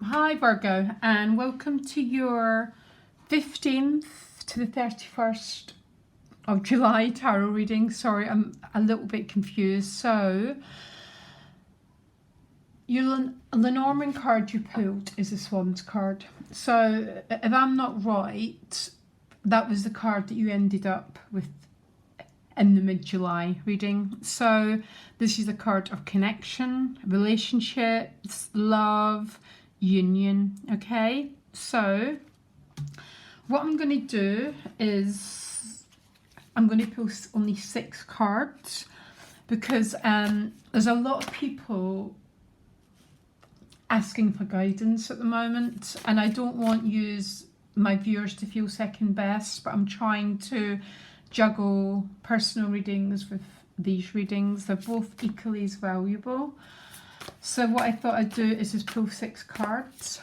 Hi Virgo, and welcome to your 15th to the 31st of July tarot reading. Sorry, I'm a little bit confused. So, your Lenormand card you pulled is a Swans card. So, if I'm not right, that was the card that you ended up with in the mid-July reading. So, this is a card of connection, relationships, love, union. Okay, so what I'm going to do is I'm going to pull only 6 cards because there's a lot of people asking for guidance at the moment, and I don't want my viewers to feel second best, but I'm trying to juggle personal readings with these readings. They're both equally as valuable. So what I thought I'd do is just pull 6 cards,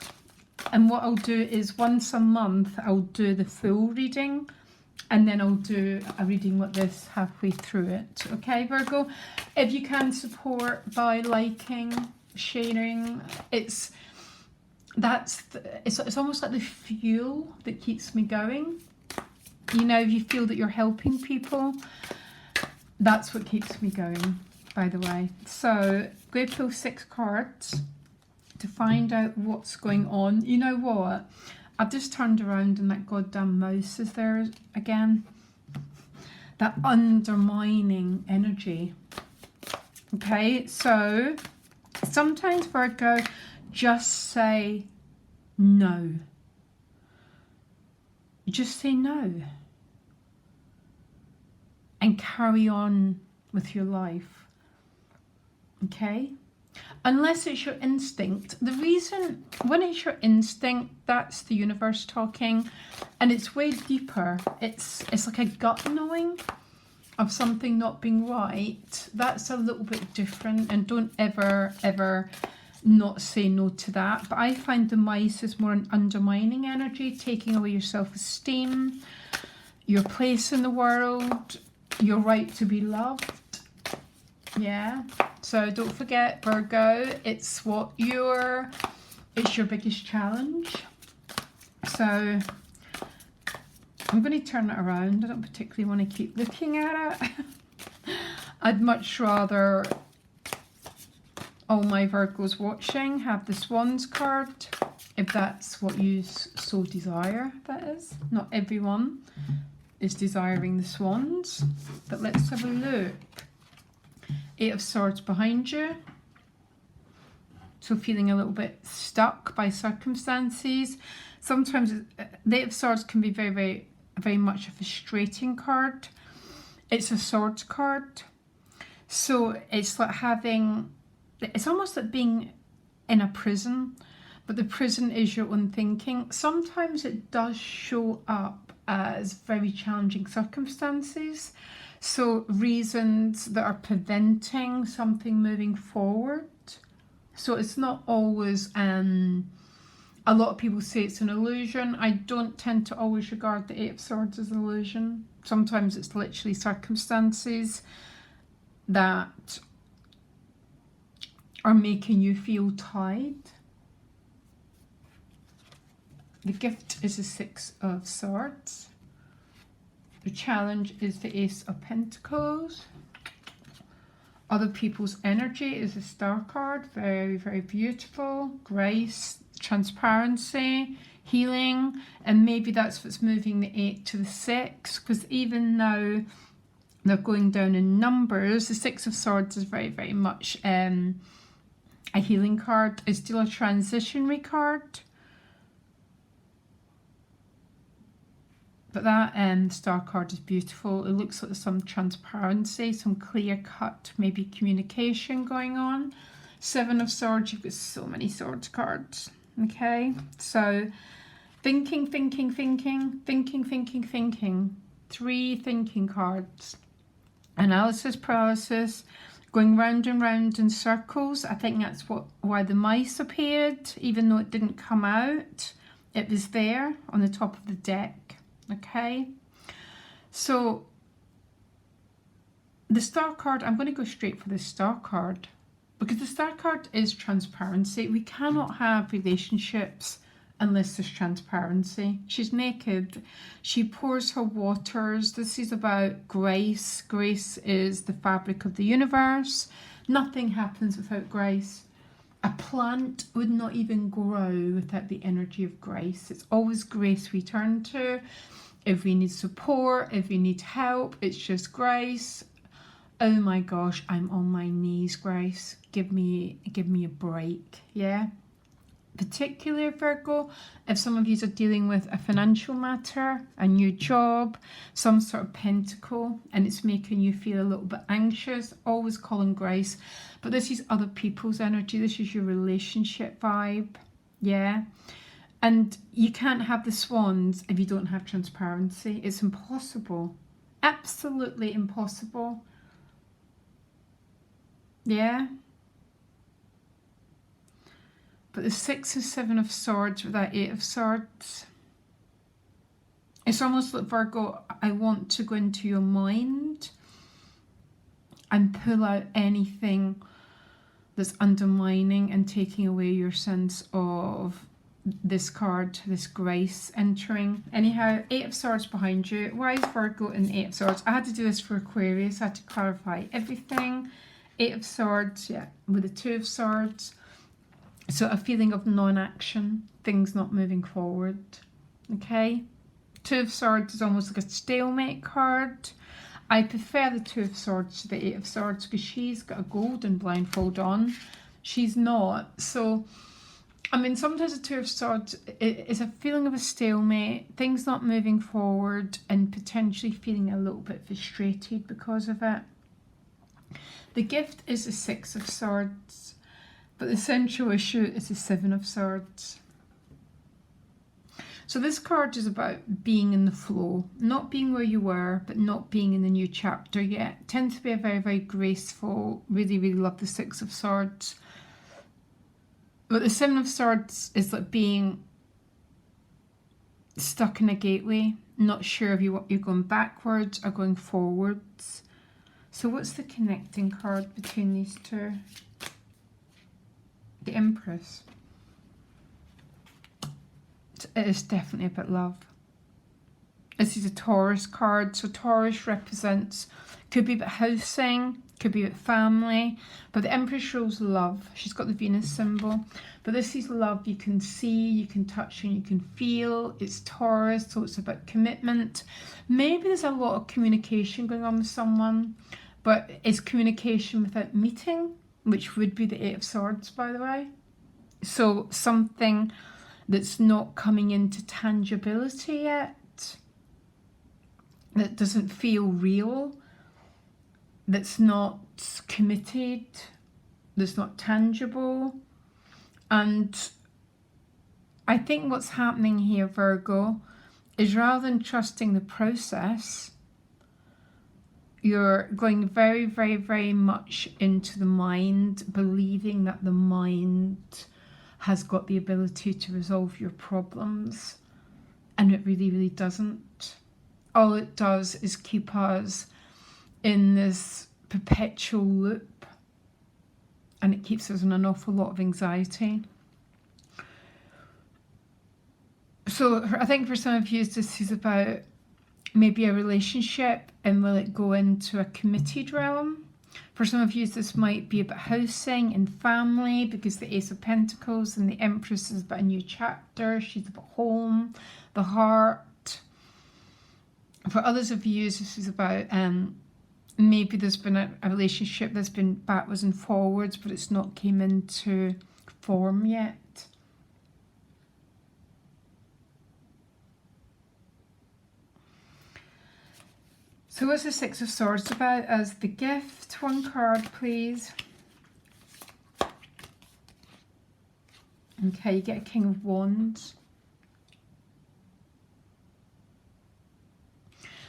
and what I'll do is once a month I'll do the full reading, and then I'll do a reading like this halfway through it. Okay, Virgo? If you can support by liking, sharing, it's almost like the fuel that keeps me going. You know, if you feel that you're helping people, that's what keeps me going, by the way. So, go pull 6 cards to find out what's going on. You know what? I've just turned around and that goddamn mouse is there again. That undermining energy. Okay, so sometimes, Virgo, just say no. Just say no. And carry on with your life. Okay? Unless it's your instinct. The reason, when it's your instinct, that's the universe talking, and it's way deeper. It's like a gut knowing of something not being right. That's a little bit different, and don't ever not say no to that. But I find the mice is more an undermining energy, taking away your self-esteem, your place in the world, your right to be loved. Yeah, so don't forget, Virgo, it's your biggest challenge. So I'm going to turn it around. I don't particularly want to keep looking at it. I'd much rather all my Virgos watching have the Swans card, if that's what you so desire, that is. Not everyone is desiring the Swans, but let's have a look. 8 of Swords behind you. So feeling a little bit stuck by circumstances. Sometimes the 8 of Swords can be very much a frustrating card. It's a Swords card. So it's like it's almost like being in a prison, but the prison is your own thinking. Sometimes it does show up as very challenging circumstances. So reasons that are preventing something moving forward. So it's not always, a lot of people say it's an illusion. I don't tend to always regard the 8 of Swords as an illusion. Sometimes it's literally circumstances that are making you feel tied. The gift is the 6 of Swords. The challenge is the Ace of Pentacles. Other people's energy is a Star card. Very beautiful. Grace, transparency, healing. And maybe that's what's moving the 8 to the 6. Because even though they're going down in numbers, the 6 of Swords is very much a healing card. It's still a transitionary card. But that Star card is beautiful. It looks like some transparency, some clear cut, maybe communication going on. 7 of Swords, you've got so many Swords cards. Okay, so thinking. 3 thinking cards. Analysis paralysis, going round and round in circles. I think that's why the mice appeared, even though it didn't come out. It was there on the top of the deck. Okay, so the Star card, I'm going to go straight for the Star card. Because the Star card is transparency. We cannot have relationships unless there's transparency. She's naked. She pours her waters. This is about grace. Grace is the fabric of the universe. Nothing happens without grace. A plant would not even grow without the energy of grace. It's always grace we turn to. If we need support, if we need help, it's just grace. Oh my gosh, I'm on my knees, Grace. Give me a break, yeah? Particularly Virgo, if some of you are dealing with a financial matter, a new job, some sort of pentacle, and it's making you feel a little bit anxious, always call on Grace. But this is other people's energy. This is your relationship vibe, yeah? And you can't have the swans if you don't have transparency. It's impossible. Absolutely impossible. Yeah? But the 6 and 7 of Swords with that 8 of Swords, it's almost like, Virgo, I want to go into your mind and pull out anything that's undermining and taking away your sense of this card, this grace entering. Anyhow, 8 of Swords behind you. Why is Virgo in the 8 of Swords? I had to do this for Aquarius. I had to clarify everything. 8 of Swords, yeah, with the 2 of Swords. So a feeling of non-action, things not moving forward, okay? 2 of Swords is almost like a stalemate card. I prefer the 2 of Swords to the 8 of Swords because she's got a golden blindfold on. She's not. So, I mean, sometimes the 2 of Swords is a feeling of a stalemate, things not moving forward, and potentially feeling a little bit frustrated because of it. The gift is the 6 of Swords. But the central issue is the 7 of Swords. So this card is about being in the flow, not being where you were, but not being in the new chapter yet. It tends to be a very, very graceful, really, really love the 6 of Swords. But the 7 of Swords is like being stuck in a gateway, not sure if you're going backwards or going forwards. So what's the connecting card between these two? The Empress. It is definitely about love. This is a Taurus card. So Taurus represents, could be about housing, could be about family. But the Empress shows love. She's got the Venus symbol. But this is love you can see, you can touch, and you can feel. It's Taurus, so it's about commitment. Maybe there's a lot of communication going on with someone, but it's communication without meeting, which would be the 8 of Swords, by the way. So something that's not coming into tangibility yet, that doesn't feel real, that's not committed, that's not tangible. And I think what's happening here, Virgo, is rather than trusting the process, you're going very, very, very much into the mind, believing that the mind has got the ability to resolve your problems. And it really, really doesn't. All it does is keep us in this perpetual loop. And it keeps us in an awful lot of anxiety. So I think for some of you, this is about maybe a relationship, and will it go into a committed realm? For some of you, this might be about housing and family, because the Ace of Pentacles and the Empress is about a new chapter. She's about home, the heart. For others of you, this is about maybe there's been a relationship that's been backwards and forwards, but it's not came into form yet. So what's the 6 of Swords about as the gift? One card, please. Okay, you get a King of Wands.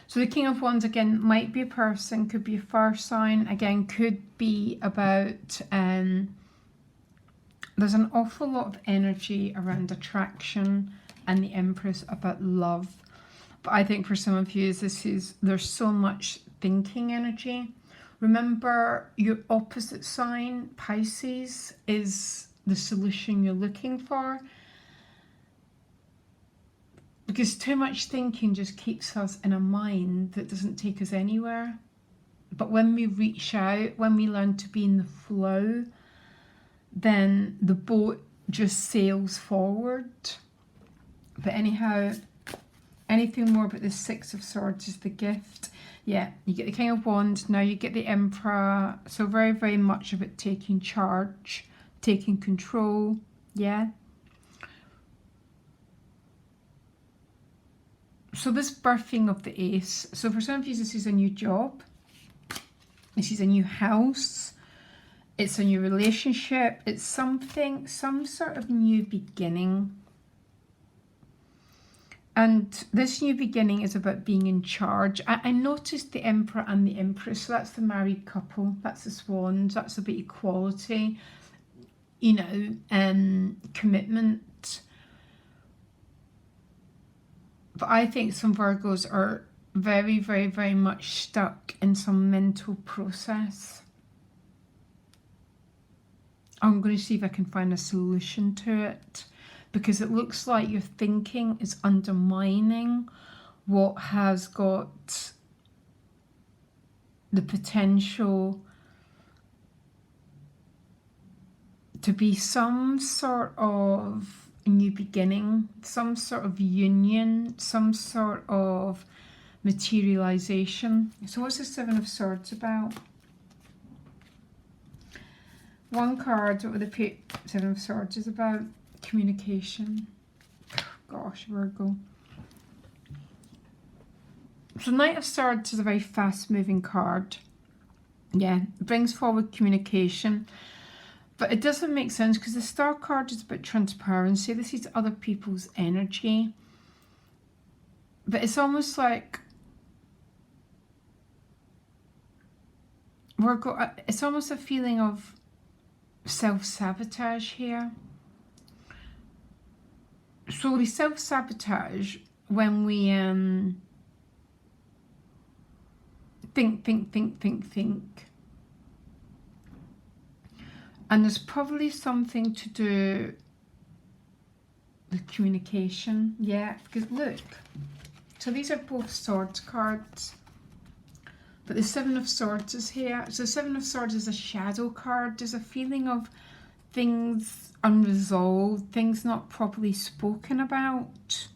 So the King of Wands, again, might be a person, could be a fire sign. Again, could be about, there's an awful lot of energy around attraction, and the Empress about love. But I think for some of you, there's so much thinking energy. Remember, your opposite sign, Pisces, is the solution you're looking for. Because too much thinking just keeps us in a mind that doesn't take us anywhere. But when we reach out, when we learn to be in the flow, then the boat just sails forward. But anyhow, anything more about the Six of Swords is the gift. Yeah, you get the King of Wands, now you get the Emperor. So very, very much of it taking charge, taking control, yeah. So this birthing of the Ace, so for some of you this is a new job, this is a new house, it's a new relationship, it's something, some sort of new beginning. And this new beginning is about being in charge. I noticed the Emperor and the Empress, so that's the married couple, that's the Swans, that's about equality, you know, commitment. But I think some Virgos are very, very, very much stuck in some mental process. I'm going to see if I can find a solution to it, because it looks like your thinking is undermining what has got the potential to be some sort of new beginning, some sort of union, some sort of materialization. So what's the Seven of Swords about? One card, what the Seven of Swords is about? Communication. Gosh, Virgo. So Knight of Swords is a very fast moving card. Yeah, it brings forward communication. But it doesn't make sense because the Star card is about transparency. This is other people's energy. But it's almost like it's almost a feeling of self-sabotage here. So we self-sabotage when we think. And there's probably something to do with communication. Yeah, because look. So these are both Swords cards. But the Seven of Swords is here. So the Seven of Swords is a shadow card. There's a feeling of things unresolved, things not properly spoken about.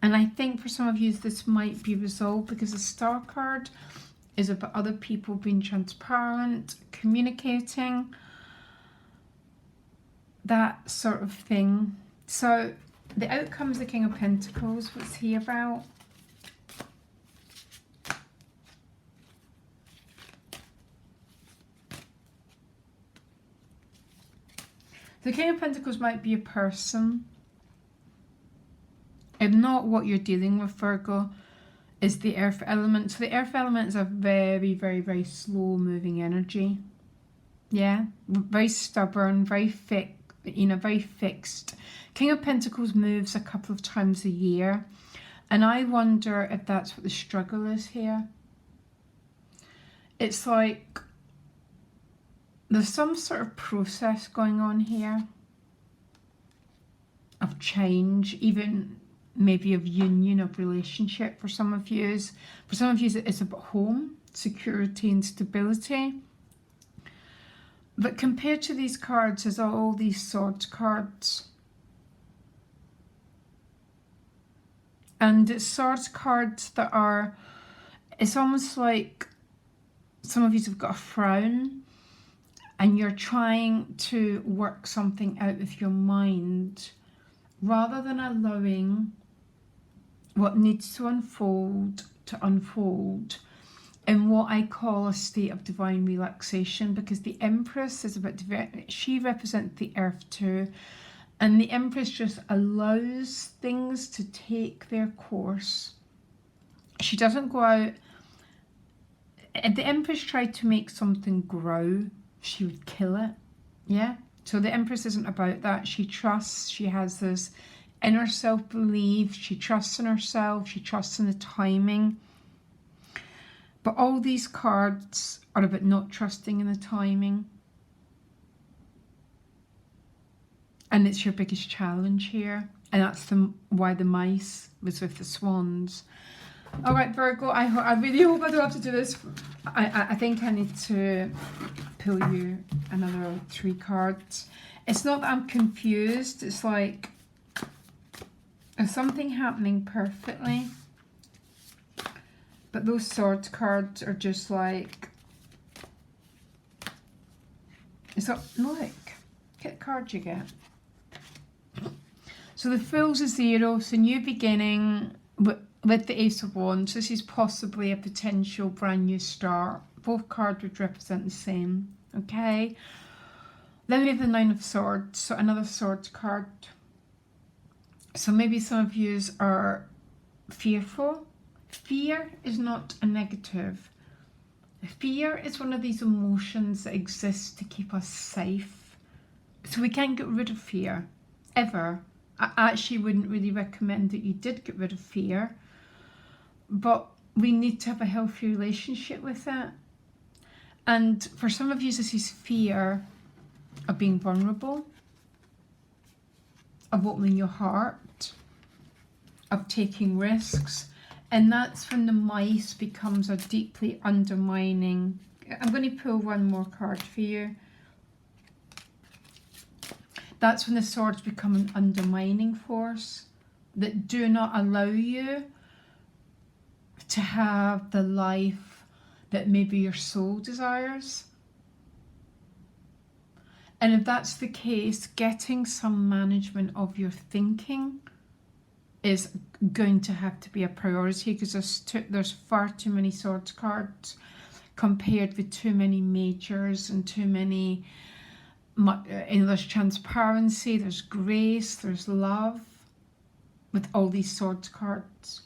And I think for some of you this might be resolved because the Star card is about other people being transparent, communicating, that sort of thing. So the outcome is the King of Pentacles. What's he about? The King of Pentacles might be a person. If not, what you're dealing with, Virgo, is the earth element. So the earth element is a very, very, very slow moving energy. Yeah, very stubborn, very thick, you know, very fixed. King of Pentacles moves a couple of times a year. And I wonder if that's what the struggle is here. It's like there's some sort of process going on here of change, even maybe of union, of relationship for some of you. For some of you it's about home, security and stability. But compared to these cards, there's all these Swords cards. And it's Swords cards that are, it's almost like some of you have got a frown and you're trying to work something out with your mind rather than allowing what needs to unfold in what I call a state of divine relaxation, because the Empress is about, she represents the earth too, and the Empress just allows things to take their course. She doesn't go out. If the Empress tried to make something grow, she would kill it. Yeah, so the Empress isn't about that. She trusts, she has this inner self-belief, she trusts in herself, she trusts in the timing. But all these cards are about not trusting in the timing. And it's your biggest challenge here. And that's why the mice was with the swans. All right, Virgo, I really hope I don't have to do this. I think I need to pull you another 3 cards. It's not that I'm confused. It's like there's something happening perfectly. But those swords cards are just like, it's not, look, get the card you get. So the Fool's a 0, so new beginning with the Ace of Wands. This is possibly a potential brand new start. Both cards would represent the same, okay? Then we have the 9 of Swords, so another Swords card. So maybe some of you are fearful. Fear is not a negative. Fear is one of these emotions that exists to keep us safe. So we can't get rid of fear, ever. I actually wouldn't really recommend that you did get rid of fear, but we need to have a healthy relationship with it. And for some of you, this is fear of being vulnerable, of opening your heart, of taking risks. And that's when the mice becomes a deeply undermining. I'm going to pull one more card for you. That's when the swords become an undermining force that do not allow you to have the life that maybe your soul desires. And if that's the case, getting some management of your thinking is going to have to be a priority, because there's far too many swords cards compared with too many majors and too many. There's transparency, there's grace, there's love with all these swords cards.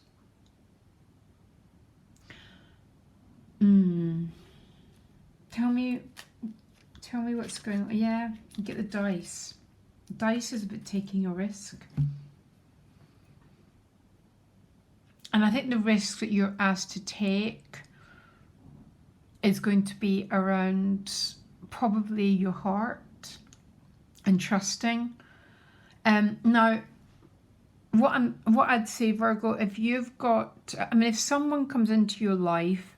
Tell me what's going on. Yeah, get the dice. Dice is about taking a risk. And I think the risk that you're asked to take is going to be around probably your heart and trusting. Now, what I'd say, Virgo, if you've got, if someone comes into your life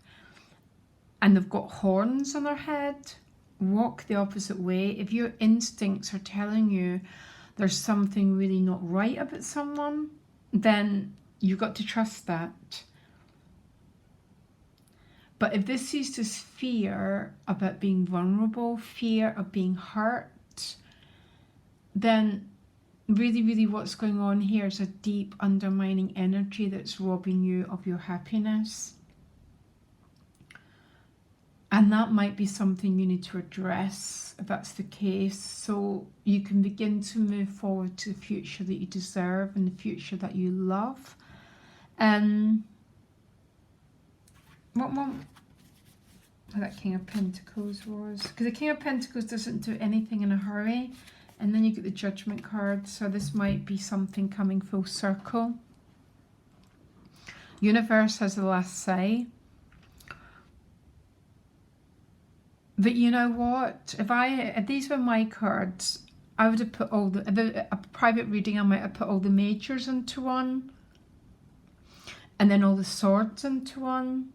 and they've got horns on their head, walk the opposite way. If your instincts are telling you there's something really not right about someone, then you've got to trust that. But if this is just fear about being vulnerable, fear of being hurt, then really what's going on here is a deep undermining energy that's robbing you of your happiness. And that might be something you need to address if that's the case, so you can begin to move forward to the future that you deserve and the future that you love. What that King of Pentacles was, because the King of Pentacles doesn't do anything in a hurry, and then you get the Judgment card, so this might be something coming full circle. Universe has the last say. But you know what? If these were my cards, I would have put all a private reading, I might have put all the majors into one, and then all the swords into one.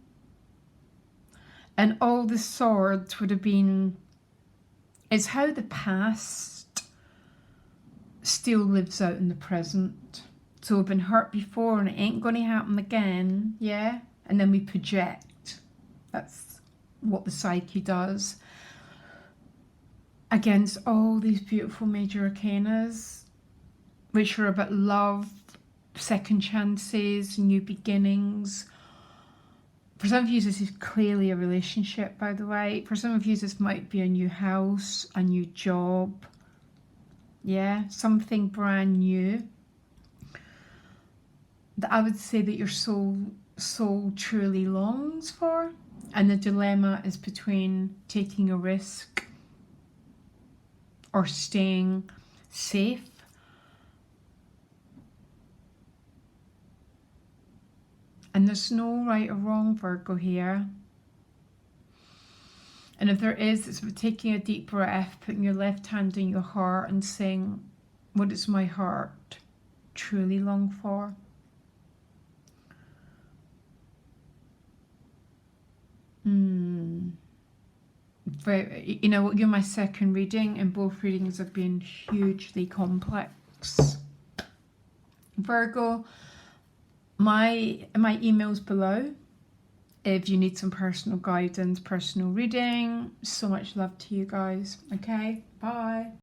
And all the swords would have been, it's how the past still lives out in the present. So we've been hurt before and it ain't going to happen again, yeah? And then we project. That's what the psyche does. Against all these beautiful major arcanas, which are about love, second chances, new beginnings. For some of you, this is clearly a relationship, by the way. For some of you, this might be a new house, a new job. Yeah, something brand new. That I would say that your soul truly longs for. And the dilemma is between taking a risk or staying safe. And there's no right or wrong, Virgo, here. And if there is, it's about taking a deep breath, putting your left hand in your heart and saying, what does my heart truly long for? You know, you're my second reading, and both readings have been hugely complex. Virgo, my email's below if you need some personal guidance, personal reading. So much love to you guys. Okay, bye.